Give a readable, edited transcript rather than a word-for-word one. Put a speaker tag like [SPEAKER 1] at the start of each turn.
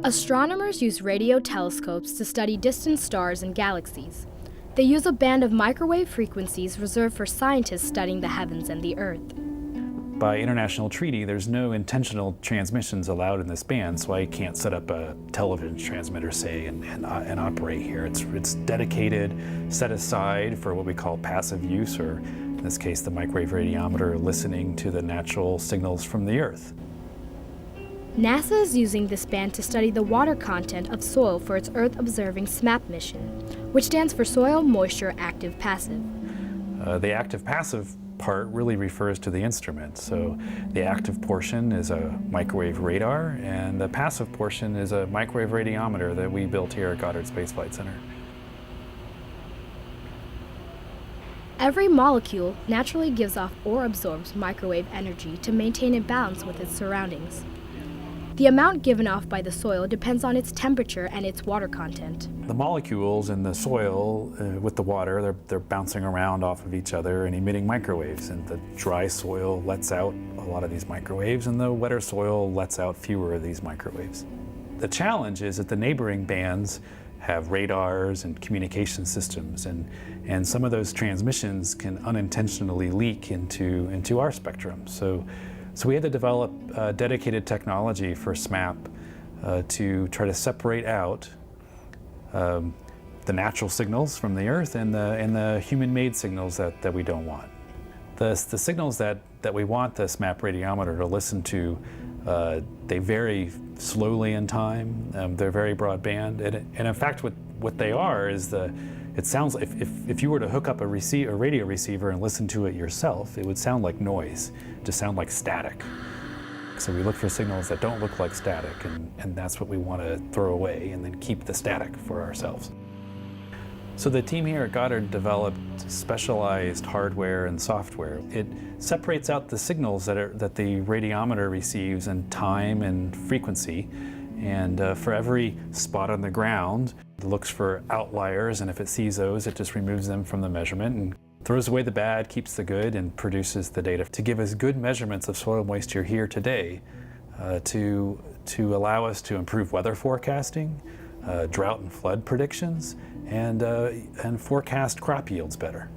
[SPEAKER 1] Astronomers use radio telescopes to study distant stars and galaxies. They use a band of microwave frequencies reserved for scientists studying the heavens and the Earth.
[SPEAKER 2] By international treaty, there's no intentional transmissions allowed in this band, so I can't set up a television transmitter, say, and operate here. It's dedicated, set aside for what we call passive use, or in this case, the microwave radiometer listening to the natural signals from the Earth.
[SPEAKER 1] NASA is using this band to study the water content of soil for its Earth-observing SMAP mission, which stands for Soil Moisture Active Passive.
[SPEAKER 2] The active-passive part really refers to the instrument. So the active portion is a microwave radar, and the passive portion is a microwave radiometer that we built here at Goddard Space Flight Center.
[SPEAKER 1] Every molecule naturally gives off or absorbs microwave energy to maintain a balance with its surroundings. The amount given off by the soil depends on its temperature and its water content.
[SPEAKER 2] The molecules in the soil with the water, they're bouncing around off of each other and emitting microwaves. And the dry soil lets out a lot of these microwaves, and the wetter soil lets out fewer of these microwaves. The challenge is that the neighboring bands have radars and communication systems, and some of those transmissions can unintentionally leak into our spectrum. So we had to develop dedicated technology for SMAP to try to separate out the natural signals from the Earth and the human-made signals that we don't want. The signals that we want the SMAP radiometer to listen to, they vary slowly in time. They're very broadband, and in fact, what they are is it sounds like if you were to hook up a radio receiver and listen to it yourself, it would sound like noise, just sound like static. So we look for signals that don't look like static, and that's what we want to throw away and then keep the static for ourselves. So the team here at Goddard developed specialized hardware and software. It separates out the signals that the radiometer receives in time and frequency, and for every spot on the ground, it looks for outliers, and if it sees those, it just removes them from the measurement and throws away the bad, keeps the good, and produces the data to give us good measurements of soil moisture here today to allow us to improve weather forecasting, drought and flood predictions, and forecast crop yields better.